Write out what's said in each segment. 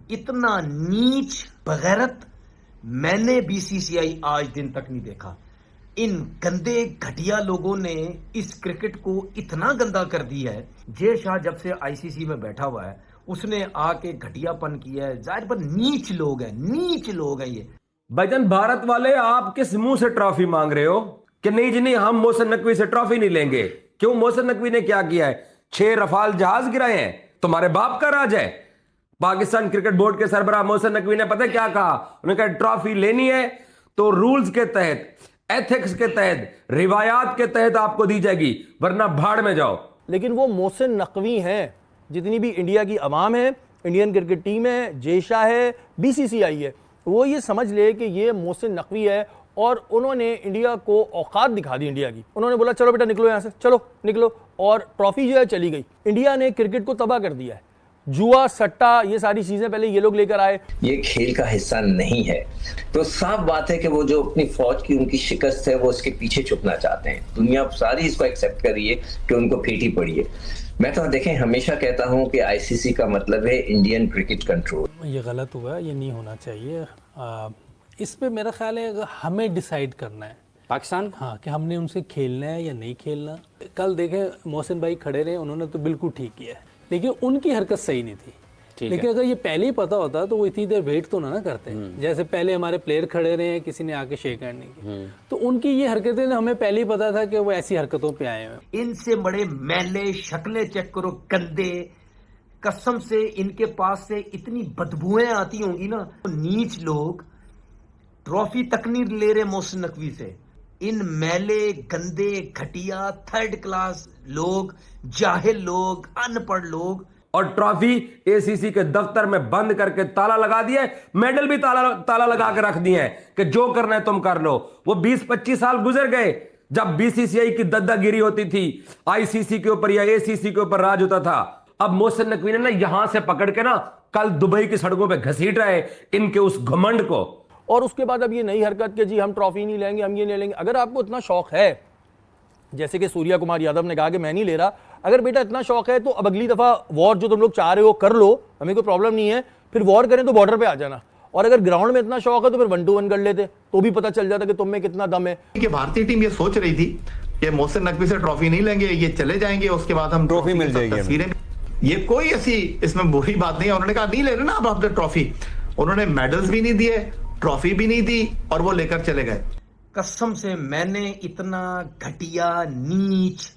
इतना नीच बगैरत मैंने बीसीसीआई आज दिन तक नहीं देखा। इन गंदे घटिया लोगों ने इस क्रिकेट को इतना गंदा कर दिया है। जय शाह जब से आईसीसी में बैठा हुआ है उसने आके घटियापन किया है। जाहिर पर नीच लोग हैं, नीच लोग हैं ये। भाईजान भारत वाले, आप किस मुंह से ट्रॉफी मांग रहे हो कि नहीं जी नहीं, हम मोहसिन नकवी से ट्रॉफी नहीं लेंगे? क्यों? मोहसिन नकवी ने क्या किया है? 6 रफाल जहाज गिराए हैं? तुम्हारे बाप का राज है। पाकिस्तान क्रिकेट बोर्ड के सरबराह मोहसिन नकवी ने पता क्या कहा? उन्होंने कहा ट्रॉफी लेनी है तो रूल्स के तहत, एथिक्स के तहत, रिवायात के तहत आपको दी जाएगी, वरना भाड़ में जाओ। लेकिन वो मोहसिन नकवी हैं। जितनी भी इंडिया की अवाम है, इंडियन क्रिकेट टीम है, जय शाह है, बीसीसीआई है, वो ये समझ ले कि ये मोहसिन नकवी है और उन्होंने इंडिया को औकात दिखा दी इंडिया की। उन्होंने बोला चलो बेटा निकलो यहाँ से, चलो निकलो, और ट्रॉफी जो है चली गई। इंडिया ने क्रिकेट को तबाह कर दिया है। जुआ, सट्टा, ये सारी चीजें पहले ये लोग लेकर आए। ये खेल का हिस्सा नहीं है। तो साफ बात है कि वो जो अपनी फौज की उनकी शिकस्त है वो इसके पीछे छुपना चाहते हैं। दुनिया सारी इसको एक्सेप्ट कर रही है कि उनको फेटी पड़ी है। मैं तो देखें हमेशा कहता हूं कि आईसीसी का मतलब है इंडियन क्रिकेट कंट्रोल। ये गलत हुआ, ये नहीं होना चाहिए। इस पे मेरा ख्याल है हमें डिसाइड करना है, पाकिस्तान, हाँ, कि हमने उनसे खेलना है या नहीं खेलना। कल देखें मोहसिन भाई खड़े रहे, उन्होंने तो बिल्कुल ठीक किया है, लेकिन उनकी हरकत सही नहीं थी। लेकिन अगर ये पहले ही पता होता तो वो इतनी देर वेट तो ना करते। जैसे पहले हमारे प्लेयर खड़े रहे हैं, किसी ने आके शेक हैंड नहीं की, तो उनकी ये हरकतें हमें पहले ही पता था कि वो ऐसी हरकतों पे आए हैं। इनसे बड़े मैले शक्लें चेक करो, गंदे, कसम से इनके पास से इतनी बदबुएं आती होंगी ना। नीच लोग ट्रॉफी तक नहीं ले रहे मोहसिन नकवी से। इन मैले, गंदे, घटिया, थर्ड क्लास लोग, जाहिल लोग, अनपढ़ लोग, और ट्रॉफी एसीसी के दफ्तर में बंद करके ताला लगा दिया है। मेडल भी ताला लगा के रख दिए हैं कि जो करना है तुम कर लो। वो 20-25 साल गुजर गए जब बीसीसीआई की दद्दागिरी होती थी, आईसीसी के ऊपर या एसीसी के ऊपर राज होता था। अब मोहसिन नकवी ने ना यहां से पकड़ के ना कल दुबई की सड़कों पे घसीट रहे इनके उस घमंड को। और उसके बाद अब ये नई हरकत कि जी हम ट्रॉफी नहीं लेंगे, हम ये नहीं लेंगे। अगर आपको इतना शौक है, जैसे कि सूर्या कुमार यादव ने कहा कि मैं नहीं ले रहा, अगर बेटा इतना शौक है तो अब अगली दफा वॉर जो तुम लोग चाह रहे हो कर लो, हमें कोई प्रॉब्लम नहीं है। फिर वॉर करें तो बॉर्डर पे आ जाना, और अगर ग्राउंड में इतना शौक है तो फिर 1-2-1 कर लेते, तो भी पता चल जाता कि तुम में कितना दम है। कि भारतीय टीम ये सोच रही थी कि मोहसिन नकवी से ट्रॉफी नहीं लेंगे, ये चले जाएंगे, उसके बाद हम ट्रॉफी मिल जाएगी। तस्वीरें, ये कोई ऐसी इसमें बुरी बात नहीं है। उन्होंने कहा नहीं ले रहे ना अब आपने ट्रॉफी। उन्होंने मेडल्स भी नहीं दिए, ट्रॉफी भी नहीं दी, और वो लेकर चले गए। कसम से मैंने इतना घटिया, नीच,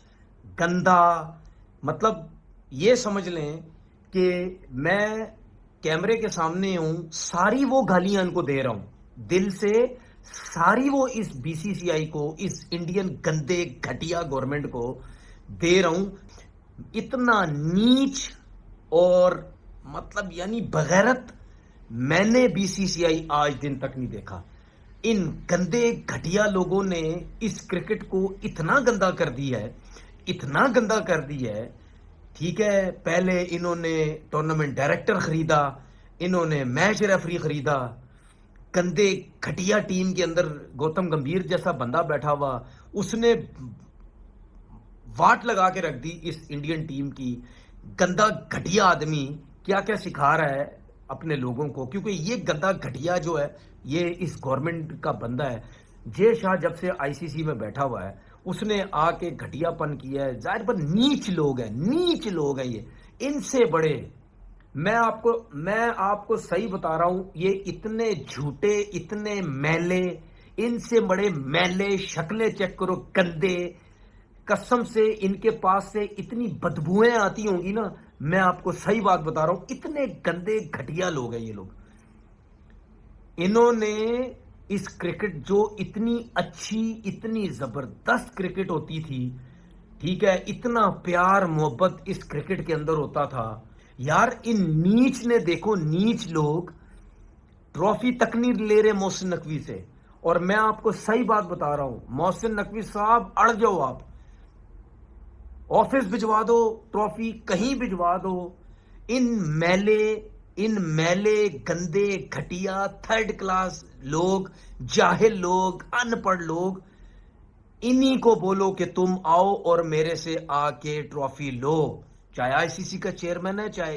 गंदा, मतलब ये समझ लें कि मैं कैमरे के सामने हूं, सारी वो गालियां इनको दे रहा हूं दिल से, सारी वो इस बीसीसीआई को, इस इंडियन गंदे घटिया गवर्नमेंट को दे रहा हूं। इतना नीच और मतलब यानी बगैरत मैंने बीसीसीआई आज दिन तक नहीं देखा। इन गंदे घटिया लोगों ने इस क्रिकेट को इतना गंदा कर दिया है, इतना गंदा कर दिया है। ठीक है, पहले इन्होंने टूर्नामेंट डायरेक्टर खरीदा, इन्होंने मैच रेफरी खरीदा, गंदे घटिया टीम के अंदर गौतम गंभीर जैसा बंदा बैठा हुआ, उसने वाट लगा के रख दी इस इंडियन टीम की। गंदा घटिया आदमी क्या क्या सिखा रहा है अपने लोगों को, क्योंकि ये गंदा घटिया जो है ये इस गवर्नमेंट का बंदा है। जय शाह जब से आईसीसी में बैठा हुआ है उसने आके घटियापन किया है। जाहिर पर नीच लोग हैं, नीच लोग हैं ये। इनसे बड़े मैं आपको सही बता रहा हूं, ये इतने झूठे, इतने मैले, इनसे बड़े मैले शक्लें चेक करो, गंदे, कसम से इनके पास से इतनी बदबुएं आती होंगी ना। मैं आपको सही बात बता रहा हूं, इतने गंदे घटिया लोग हैं ये लोग। इन्होंने इस क्रिकेट जो इतनी अच्छी, इतनी जबरदस्त क्रिकेट होती थी, ठीक है, इतना प्यार मोहब्बत इस क्रिकेट के अंदर होता था यार। इन नीच ने देखो, नीच लोग ट्रॉफी तक नहीं ले रहे मोहसिन नकवी से। और मैं आपको सही बात बता रहा हूं, मोहसिन नकवी साहब अड़ जाओ, आप ऑफिस भिजवा दो, ट्रॉफी कहीं भिजवा दो। इन मैले गंदे घटिया थर्ड क्लास लोग, जाहिल लोग, अनपढ़ लोग, इन्हीं को बोलो कि तुम आओ और मेरे से आके ट्रॉफी लो। चाहे आईसीसी का चेयरमैन है, चाहे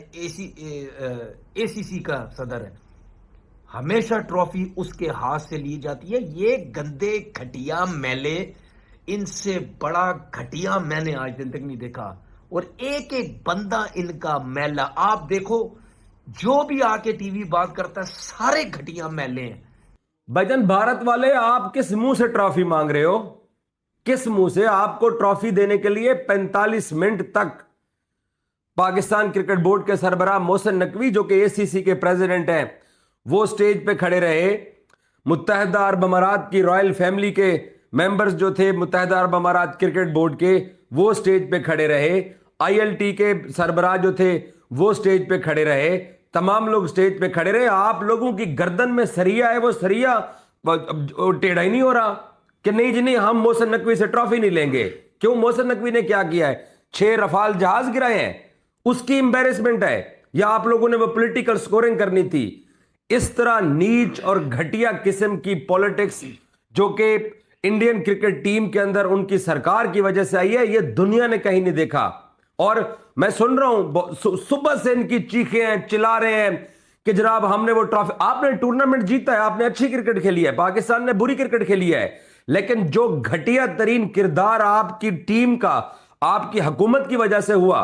एसीसी का सदर है, हमेशा ट्रॉफी उसके हाथ से ली जाती है। ये गंदे घटिया मैले, इनसे बड़ा घटिया मैंने आज दिन तक नहीं देखा। और एक एक बंदा इनका मैला, आप देखो जो भी आके टीवी बात करता है सारे घटिया मैले हैं। भाईजान भारत वाले, आप किस मुंह से ट्रॉफी मांग रहे हो? किस मुंह से? आपको ट्रॉफी देने के लिए 45 मिनट तक पाकिस्तान क्रिकेट बोर्ड के सरबराह मोहसिन नकवी, जो कि एसीसी के प्रेसिडेंट हैं, वो स्टेज पे खड़े रहे। मुत्तहदा अरब अमारात की रॉयल फैमिली के मेंबर्स जो थे मुत्तहदा अरब अमारात क्रिकेट बोर्ड के, वो स्टेज पे खड़े रहे। आईएलटी के सरबराह जो थे वो स्टेज पे खड़े रहे। तमाम लोग स्टेज पे खड़े रहे। आप लोगों की गर्दन में सरिया है, वो सरिया टेढ़ा ही नहीं हो रहा कि नहीं जी नहीं, हम मोहसिन नकवी से ट्रॉफी नहीं लेंगे। क्यों? मोहसिन नकवी ने क्या किया है? 6 रफाल जहाज गिराए हैं, उसकी एम्बेरसमेंट है, या आप लोगों ने वो पॉलिटिकल स्कोरिंग करनी थी? इस तरह नीच और घटिया किस्म की पॉलिटिक्स जो कि इंडियन क्रिकेट टीम के अंदर उनकी सरकार की वजह से आई है, ये दुनिया ने कहीं नहीं देखा। और मैं सुन रहा हूं सुबह से इनकी चीखें हैं, चिल्ला रहे हैं कि जनाब हमने वो ट्रॉफी, आपने टूर्नामेंट जीता है, आपने अच्छी क्रिकेट खेली है, पाकिस्तान ने बुरी क्रिकेट खेली है, लेकिन जो घटिया तरीन किरदार आपकी टीम का आपकी हुकूमत की वजह से हुआ,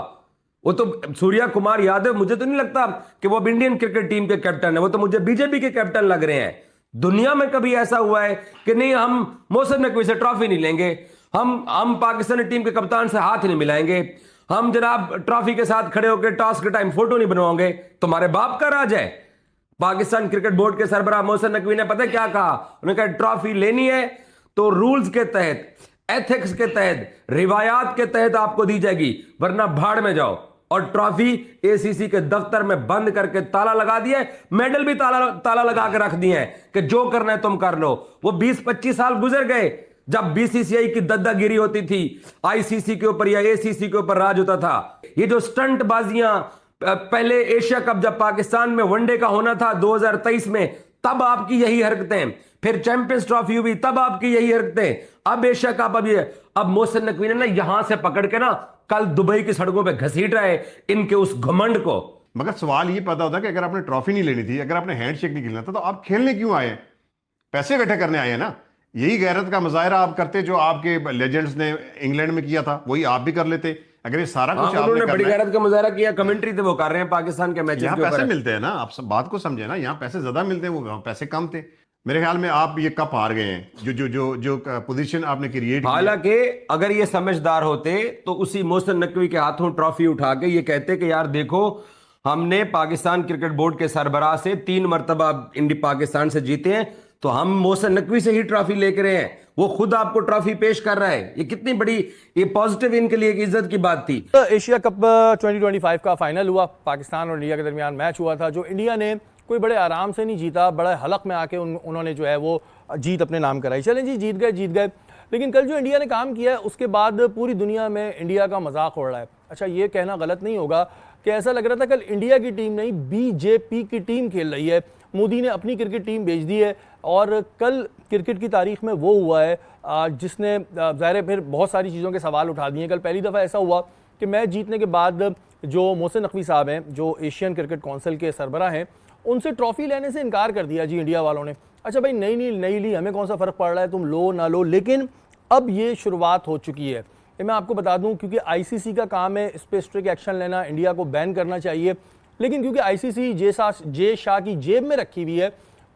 वो तो सूर्या कुमार यादव, मुझे तो नहीं लगता कि वो अब इंडियन क्रिकेट टीम के कैप्टन है, वो तो मुझे बीजेपी के कैप्टन लग रहे हैं। दुनिया में कभी ऐसा हुआ है कि नहीं हम मोहसिन नकवी से ट्रॉफी नहीं लेंगे, हम पाकिस्तानी टीम के कप्तान से हाथ नहीं मिलाएंगे, हम जनाब ट्रॉफी के साथ खड़े होकर टॉस के टाइम फोटो नहीं बनवाओगे? तुम्हारे बाप का राज है। पाकिस्तान क्रिकेट बोर्ड के सरबराह मोहसिन नकवी ने पता क्या कहा? उन्होंने कहा ट्रॉफी लेनी है तो रूल्स के तहत, एथिक्स के तहत, रिवायात के तहत आपको दी जाएगी, वरना भाड़ में जाओ। और ट्रॉफी एसीसी के दफ्तर में बंद करके ताला लगा दिया है, मेडल भी ताला लगा के रख दिए हैं कि जो करना है तुम कर लो। वो 20-25 साल गुजर गए जब बीसीसीआई की दादागिरी होती थी, आईसीसी के ऊपर या एसीसी के ऊपर राज होता था। ये जो स्टंट बाजियां, पहले एशिया कप जब पाकिस्तान में वनडे का होना था 2023 में, तब आपकी यही हरकतें, फिर चैंपियंस ट्रॉफी हुई तब आपकी यही हरकतें, अब एशिया कप, अब मोहसिन नकवी ने ना यहां से पकड़ के ना कल दुबई की सड़कों पे घसीट रहे इनके उस घमंड को। मगर सवाल ये पता होता कि अगर आपने ट्रॉफी नहीं लेनी थी, अगर आपने हैंडशेक नहीं खेलना था, तो आप खेलने क्यों आए? पैसे इकट्ठे करने आए हैं ना। यही गैरत का मुजाहरा आप करते जो आपके लेजेंड्स ने इंग्लैंड में किया था, वही आप भी कर लेते। अगर ये सारा कुछ उन्होंने बड़ी गैरत का मुजाहरा किया, कमेंट्री तो वो कर रहे हैं पाकिस्तान के मैचेस यहाँ के ऊपर। पैसे मिलते हैं ना, आप सब बात को समझे ना, यहाँ पैसे ज्यादा मिलते हैं, वो पैसे कम थे। मेरे ख्याल में आप ये कप हार गए हैं, जो जो जो जो पोजीशन आपने क्रिएट। हालांकि अगर ये समझदार होते तो उसी मोहसिन नकवी के हाथों ट्रॉफी उठा के ये कहते कि यार देखो, हमने पाकिस्तान क्रिकेट बोर्ड के सरबराह से 3 मरतबा पाकिस्तान से जीते हैं, तो हम मोहसिन नकवी से ही ट्रॉफी लेकर रहे हैं। वो खुद आपको ट्रॉफी पेश कर रहा है। ये कितनी बड़ी, ये पॉजिटिव इनके लिए एक इज्जत की बात थी। एशिया कप 2025 का फाइनल हुआ, पाकिस्तान और इंडिया के दरमियान मैच हुआ था, जो इंडिया ने कोई बड़े आराम से नहीं जीता, बड़े हलक में आके उन्होंने जो है वो जीत अपने नाम कराई। चलें जी, जीत गए। लेकिन कल जो इंडिया ने काम किया है उसके बाद पूरी दुनिया में इंडिया का मजाक उड़ रहा है। अच्छा, ये कहना गलत नहीं होगा कि ऐसा लग रहा था कल इंडिया की टीम नहीं, बीजेपी की टीम खेल रही है। मोदी ने अपनी क्रिकेट टीम भेज दी है और कल क्रिकेट की तारीख में वो हुआ है जिसने ज़ाहिर है फिर बहुत सारी चीज़ों के सवाल उठा दिए। कल पहली दफ़ा ऐसा हुआ कि मैच जीतने के बाद जो मोहसिन नकवी साहब हैं, जो एशियन क्रिकेट काउंसिल के सरबराह हैं, उनसे ट्रॉफी लेने से इनकार कर दिया जी इंडिया वालों ने। अच्छा भाई, नहीं ली, हमें कौन सा फ़र्क पड़ रहा है, तुम लो ना लो। लेकिन अब ये शुरुआत हो चुकी है। ये मैं आपको बता दूं, क्योंकि आईसीसी का काम है इस पर स्ट्रिक्ट एक्शन लेना, इंडिया को बैन करना चाहिए, लेकिन क्योंकि आईसीसी जे शाह की जेब में रखी हुई है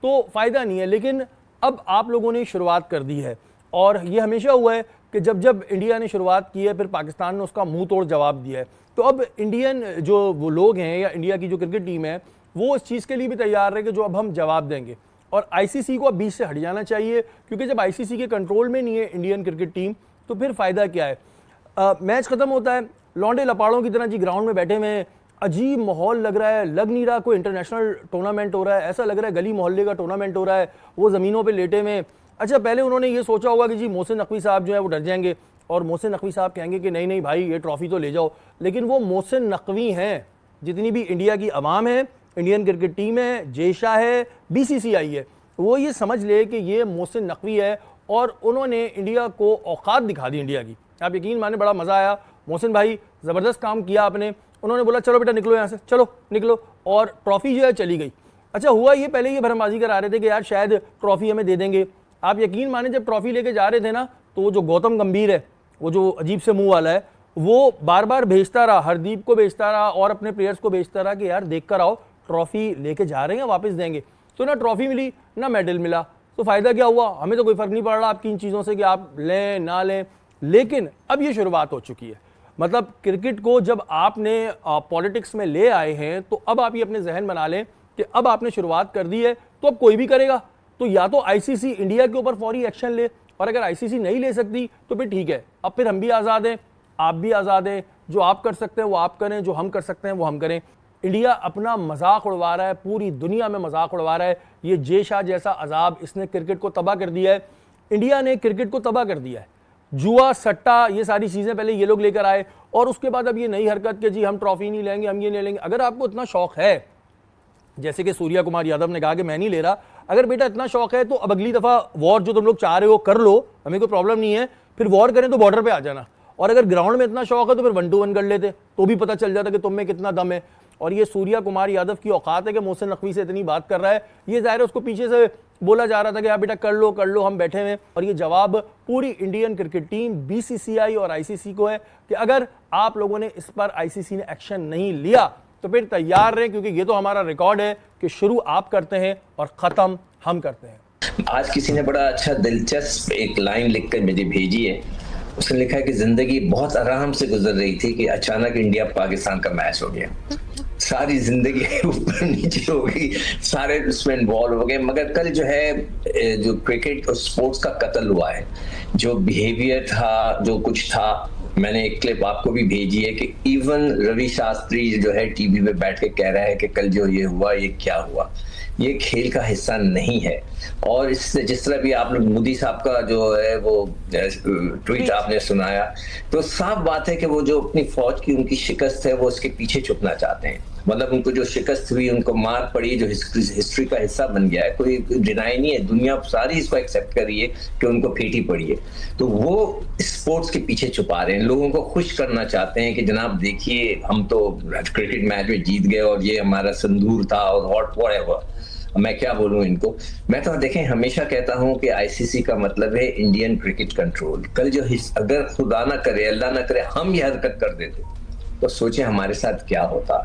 तो फ़ायदा नहीं है। लेकिन अब आप लोगों ने शुरुआत कर दी है, और ये हमेशा हुआ है कि जब इंडिया ने शुरुआत की है फिर पाकिस्तान ने उसका मुंह तोड़ जवाब दिया है। तो अब इंडियन जो वो लोग हैं या इंडिया की जो क्रिकेट टीम है वो इस चीज़ के लिए भी तैयार है कि जो अब हम जवाब देंगे, और आईसीसी को अब बीच से हट जाना चाहिए, क्योंकि जब आईसीसी के कंट्रोल में नहीं है इंडियन क्रिकेट टीम तो फिर फ़ायदा क्या है। मैच ख़त्म होता है, लौंडे लपाड़ों की तरह जी ग्राउंड में बैठे हुए हैं, अजीब माहौल लग रहा है, लग नहीं रहा कोई इंटरनेशनल टूर्नामेंट हो रहा है, ऐसा लग रहा है गली मोहल्ले का टूर्नामेंट हो रहा है। वो ज़मीनों पे लेटे में, अच्छा पहले उन्होंने ये सोचा होगा कि जी मोहसिन नकवी साहब जो है वो डर जाएंगे और मोहसिन नकवी साहब कहेंगे कि नहीं भाई ये ट्रॉफ़ी तो ले जाओ, लेकिन वो मोहसिन नकवी हैं। जितनी भी इंडिया की आवाम है, इंडियन क्रिकेट टीम है, जेशा है, बीसीसीआई है, वो ये समझ ले कि ये मोहसिन नकवी है और उन्होंने इंडिया को औकात दिखा दी इंडिया की। आप यकीन माने बड़ा मज़ा आया। मोहसिन भाई ज़बरदस्त काम किया आपने, उन्होंने बोला चलो बेटा निकलो यहाँ से, चलो निकलो, और ट्रॉफी जो है चली गई। अच्छा हुआ ये, पहले ये भरमाजी करा रहे थे कि यार शायद ट्रॉफी हमें दे देंगे। आप यकीन माने जब ट्रॉफी लेके जा रहे थे ना, तो वो जो गौतम गंभीर है, वो जो अजीब से मुंह वाला है, वो बार बार भेजता रहा, हरदीप को भेजता रहा और अपने प्लेयर्स को भेजता रहा कि यार देख कर आओ, ट्रॉफी लेके जा रहे हैं, वापस देंगे। तो ना ट्रॉफी मिली ना मेडल मिला, तो फायदा क्या हुआ? हमें तो कोई फर्क नहीं पड़ रहा आपकी इन चीज़ों से कि आप लें ना लें। लेकिन अब ये शुरुआत हो चुकी है, मतलब क्रिकेट को जब आपने पॉलिटिक्स में ले आए हैं, तो अब आप ये अपने जहन बना लें कि अब आपने शुरुआत कर दी है, तो अब कोई भी करेगा। तो या तो आईसीसी इंडिया के ऊपर फौरी एक्शन ले, और अगर आईसीसी नहीं ले सकती तो फिर ठीक है, अब फिर हम भी आज़ाद हैं, आप भी आज़ाद हैं, जो आप कर सकते हैं वो आप करें, जो हम कर सकते हैं वो हम करें। इंडिया अपना मजाक उड़वा रहा है, पूरी दुनिया में मजाक उड़वा रहा है। ये जे शाह जैसा अजाब, इसने क्रिकेट को तबाह कर दिया है, इंडिया ने क्रिकेट को तबाह कर दिया है। जुआ, सट्टा, ये सारी चीज़ें पहले ये लोग लेकर आए, और उसके बाद अब ये नई हरकत कि जी हम ट्रॉफी नहीं लेंगे, हम ये नहीं लेंगे। अगर आपको इतना शौक है, जैसे कि सूर्या कुमार यादव ने कहा कि मैं नहीं ले रहा, अगर बेटा इतना शौक है तो अब अगली दफ़ा वॉर जो तुम लोग चाह रहे हो कर लो, हमें कोई प्रॉब्लम नहीं है, फिर वॉर करें तो बॉर्डर पे आ जाना। और अगर ग्राउंड में इतना शौक है तो फिर 1-2-1 कर लेते, तो भी पता चल जाता कि तुम में कितना दम है। और ये सूर्या कुमार यादव की औकात है कि मोहसिन नकवी से इतनी बात कर रहा है। ये जाहिर है उसको पीछे से बोला जा रहा था कि यार बेटा कर लो, हम बैठे हुए। और ये जवाब पूरी इंडियन क्रिकेट टीम, बीसीसीआई और आईसीसी को है कि अगर आप लोगों ने इस पर आईसीसी ने एक्शन नहीं लिया तो फिर तैयार रहें, क्योंकि ये तो हमारा रिकॉर्ड है कि शुरू आप करते हैं और ख़त्म हम करते हैं। आज किसी ने बड़ा अच्छा दिलचस्प एक लाइन लिखकर मुझे भेजी है। उसने लिखा है कि जिंदगी बहुत आराम से गुजर रही थी कि अचानक इंडिया पाकिस्तान का मैच हो गया। सारी जिंदगी ऊपर नीचे हो गई, सारे उसमें इन्वॉल्व हो गए। मगर कल जो है, जो क्रिकेट और स्पोर्ट्स का कत्ल हुआ है, जो बिहेवियर था, जो कुछ था, मैंने एक क्लिप आपको भी भेजी है कि इवन रवि शास्त्री जो है टीवी पे बैठ के कह रहा है कि कल जो ये हुआ, ये क्या हुआ, ये खेल का हिस्सा नहीं है। और इससे जिस तरह भी आप लोग मोदी साहब का जो है वो ट्वीट आपने सुनाया, तो साफ बात है कि वो जो अपनी फौज की उनकी शिकस्त है वो उसके पीछे छुपना चाहते हैं। मतलब उनको जो शिकस्त हुई, उनको मार पड़ी, जो हिस्ट्री का हिस्सा बन गया है, कोई डिनाई नहीं है, दुनिया सारी इसको एक्सेप्ट कर रही है कि उनको फेटी पड़ी है। तो वो स्पोर्ट्स के पीछे छुपा रहे हैं, लोगों को खुश करना चाहते हैं कि जनाब देखिए हम तो क्रिकेट मैच में जीत गए और ये हमारा संदूर था और व्हाटएवर। मैं क्या बोलूं इनको। मैं तो देखें, हमेशा कहता हूं कि आईसीसी का मतलब है इंडियन क्रिकेट कंट्रोल। कल जो अगर खुदा ना करे, अल्लाह ना करे, हम ये हरकत कर देते तो सोचे हमारे साथ क्या होता।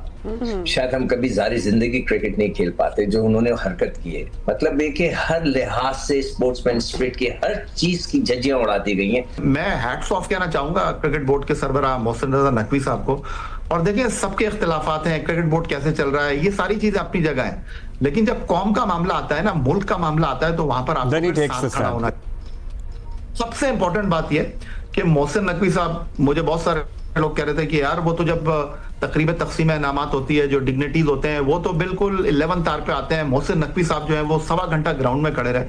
शायद हम कभी सारी जिंदगी क्रिकेट नहीं खेल पाते जो उन्होंने हरकत की है। मतलब है कि हर लिहाज से स्पोर्ट्समैन स्पिरिट की हर चीज की जजियां उड़ाती गई हैं। मैं हैट्स ऑफ कहना चाहूंगा क्रिकेट बोर्ड के सरबराह मोहसिन रजा नकवी साहब को। और देखिए सबके इख्तिलाफात हैं, क्रिकेट बोर्ड कैसे चल रहा है, ये सारी चीजें अपनी जगह है, लेकिन जब कौम का मामला आता है ना, मुल्क का मामला आता है, तो वहां पर आपको साथ खड़ा होना। सबसे इंपॉर्टेंट बात यह कि मोहसिन नकवी साहब, मुझे बहुत सारे लोग कह रहे थे कि यार वो तो जब तकरीब तकसीम इनामात होती है, जो डिग्निटीज होते हैं, वो तो बिल्कुल 11th आवर पे आते हैं। मोहसिन नकवी साहब जो है वो 1.25 घंटा ग्राउंड में खड़े रहे।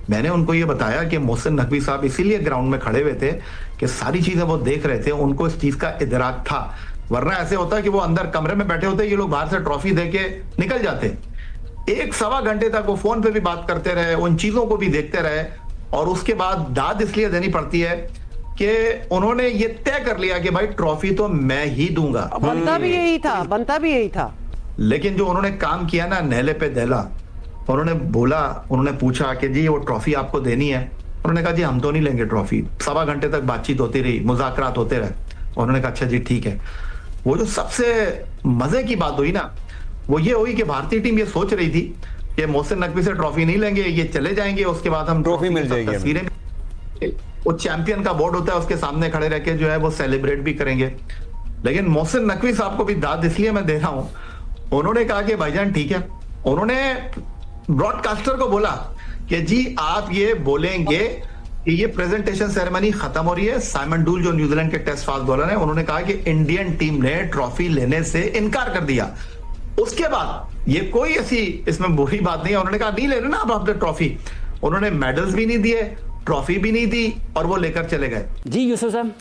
मैंने उनको ये बताया कि मोहसिन नकवी साहब इसीलिए ग्राउंड में खड़े हुए थे कि सारी चीजें वो देख रहे थे, उनको इस चीज का इदराक था। वरना ऐसे होता है कि वो अंदर कमरे में बैठे होते, ये लोग बाहर से ट्रॉफी दे के निकल जाते। 1-1.25 घंटे तक वो फोन पे भी बात करते रहे, उन चीजों को भी देखते रहे, और उसके बाद दाद इसलिए देनी पड़ती है कि उन्होंने ये तय कर लिया कि भाई ट्रॉफी तो मैं ही दूंगा। बनता भी यही था। लेकिन जो उन्होंने काम किया ना, नहले पे दहला, उन्होंने बोला, उन्होंने पूछा कि जी वो ट्रॉफी आपको देनी है। उन्होंने कहा जी हम तो नहीं लेंगे ट्रॉफी। 1.25 घंटे तक बातचीत होती रही, मुज़ाकरात होते रहे। उन्होंने कहा अच्छा जी ठीक है। वो जो सबसे मजे की बात हुई ना, वो ये हुई कि भारतीय टीम ये सोच रही थी कि मोहसिन नकवी से ट्रॉफी नहीं लेंगे, ये चले जाएंगे, उसके बाद हम ट्रॉफी मिल जाएगी, तस्वीरें, वो चैंपियन का बोर्ड होता है उसके सामने खड़े रह के जो है वो सेलिब्रेट भी करेंगे। लेकिन मोहसिन नकवी साहब को भी दाद इसलिए मैं दे रहा हूं, उन्होंने कहा कि भाईजान ठीक है। उन्होंने ब्रॉडकास्टर को बोला कि जी आप ये बोलेंगे कि ये प्रेजेंटेशन सेरेमनी खत्म हो रही है। साइमन डूल जो न्यूजीलैंड के टेस्ट फास्ट बॉलर हैं, उन्होंने कहा कि इंडियन टीम ने ट्रॉफी लेने से इनकार कर दिया। उसके बाद ये कोई ऐसी इसमें बुरी बात नहीं है, उन्होंने कहा नहीं ले रहे ना आप ट्रॉफी। उन्होंने मेडल्स भी नहीं दिए, ट्रॉफी भी नहीं दी, और वो लेकर चले गए। जी यूसुफ साहब,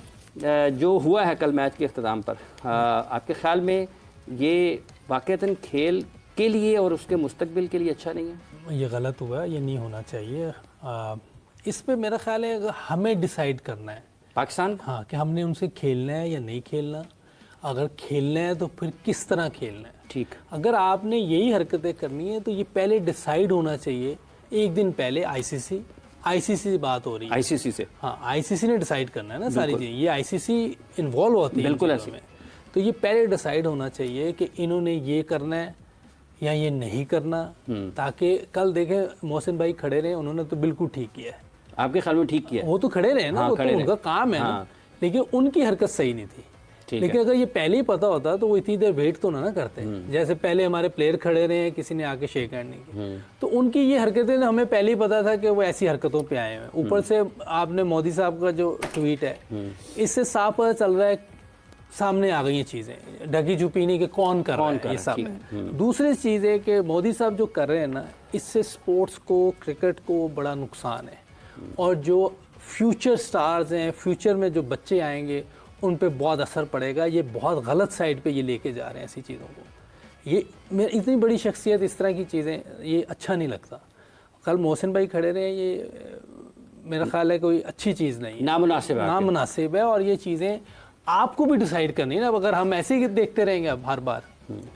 जो हुआ है कल मैच के अख्ताम पर, आपके ख्याल में ये वाक़ईतन खेल के लिए और उसके मुस्तकबिल के लिए अच्छा नहीं है? ये गलत हुआ, ये नहीं होना चाहिए। इस पे मेरा ख्याल है हमें डिसाइड करना है, पाकिस्तान, हाँ, कि हमने उनसे खेलना है या नहीं खेलना। अगर खेलना है तो फिर किस तरह खेलना है। ठीक। अगर आपने यही हरकतें करनी है तो ये पहले डिसाइड होना चाहिए, एक दिन पहले आईसीसी से बात हो रही है, आईसीसी से। हाँ, आईसीसी ने डिसाइड करना है ना सारी चीज़ें, ये आईसीसी इन्वॉल्व होती है बिल्कुल ऐसे में। तो ये पहले डिसाइड होना चाहिए कि इन्होंने ये करना है या ये नहीं करना, ताकि कल देखें मोहसिन भाई खड़े रहे, उन्होंने तो बिल्कुल ठीक किया है। आपके ख्याल में ठीक किया? वो तो खड़े रहे ना, हाँ, वो खड़े तो रहे। उनका काम है ना, लेकिन उनकी हरकत सही नहीं थी। ठीक लेकिन है। अगर ये पहले ही पता होता तो वो इतनी देर वेट तो ना करते। जैसे पहले हमारे प्लेयर खड़े रहे हैं, किसी ने आके शेक हैंड नहीं की, तो उनकी ये हरकतें हमें पहले ही पता था कि वो ऐसी हरकतों पे आए हैं। ऊपर से आपने मोदी साहब का जो ट्वीट है, इससे साफ पता चल रहा है, सामने आ गई ये चीज़ें, ढकी छुपी नहीं कि कौन कर रहा है, ये सब है। दूसरी चीज़ है कि मोदी साहब जो कर रहे हैं ना, इससे स्पोर्ट्स को, क्रिकेट को बड़ा नुकसान है, और जो फ्यूचर स्टार्स हैं, फ्यूचर में जो बच्चे आएंगे उन पे बहुत असर पड़ेगा। ये बहुत गलत साइड पे ये लेके जा रहे हैं ऐसी चीज़ों को। ये मेरी इतनी बड़ी शख्सियत, इस तरह की चीज़ें, ये अच्छा नहीं लगता। कल मोहसिन भाई खड़े रहे, ये मेरा ख्याल है कोई अच्छी चीज़ नहीं, नामुनासिब है। और ये चीज़ें आपको भी डिसाइड करनी है ना। अगर हम ऐसे ही देखते रहेंगे अब हर बार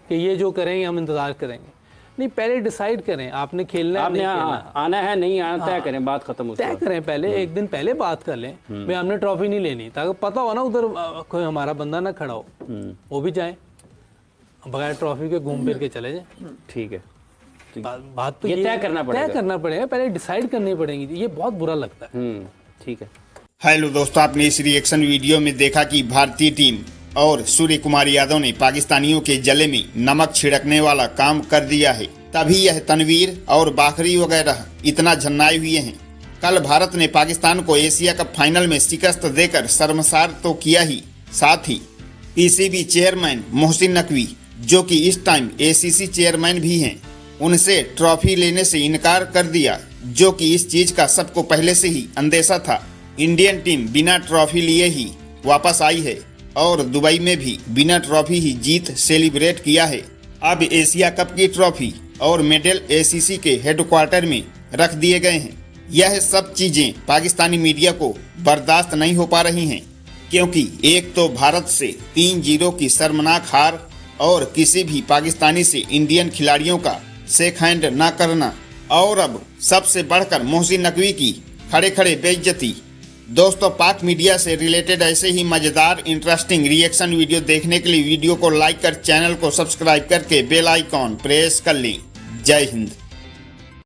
कि ये जो करेंगे हम इंतज़ार करेंगे, नहीं, पहले डिसाइड करें आपने खेलना है, आपने नहीं खेलना, आना है नहीं आना, तय करें, बात खत्म हो, तय करें पहले, एक दिन पहले बात कर लें भाई हमने ट्रॉफी नहीं लेनी, ताकि पता हो ना उधर कोई हमारा बंदा ना खड़ा हो, वो भी जाए बगैर ट्रॉफी के, घूम फिर के चले जाए। ठीक है। बात तो ये तय करना पड़ेगा, पहले डिसाइड करनी पड़ेगी। ये बहुत बुरा लगता है। ठीक है। हेलो दोस्तों, आपने इस रिएक्शन वीडियो में देखा कि भारतीय टीम और सूर्य कुमार यादव ने पाकिस्तानियों के जले में नमक छिड़कने वाला काम कर दिया है। तभी यह तनवीर और बाखरी वगैरह इतना झन्नाए हुए हैं। कल भारत ने पाकिस्तान को एशिया कप फाइनल में शिकस्त देकर शर्मसार तो किया ही, साथ ही पीसीबी चेयरमैन मोहसिन नकवी, जो कि इस टाइम एसीसी चेयरमैन भी हैं, उनसे ट्रॉफी लेने से इनकार कर दिया, जो कि इस चीज का सबको पहले से ही अंदेशा था। इंडियन टीम बिना ट्रॉफी लिए ही वापस आई है और दुबई में भी बिना ट्रॉफी ही जीत सेलिब्रेट किया है। अब एशिया कप की ट्रॉफी और मेडल एसीसी के हेडक्वार्टर में रख दिए गए हैं। यह सब चीजें पाकिस्तानी मीडिया को बर्दाश्त नहीं हो पा रही हैं, क्योंकि एक तो भारत से 3-0 की शर्मनाक हार और किसी भी पाकिस्तानी से इंडियन खिलाड़ियों का शेक हैंड न करना, और अब सबसे बढ़कर मोहसिन नकवी की खड़े खड़े बेइज्जती। दोस्तों, पाक मीडिया से रिलेटेड ऐसे ही मजेदार इंटरेस्टिंग रिएक्शन वीडियो देखने के लिए वीडियो को लाइक कर चैनल को सब्सक्राइब करके बेल आइकॉन प्रेस कर लें। जय हिंद।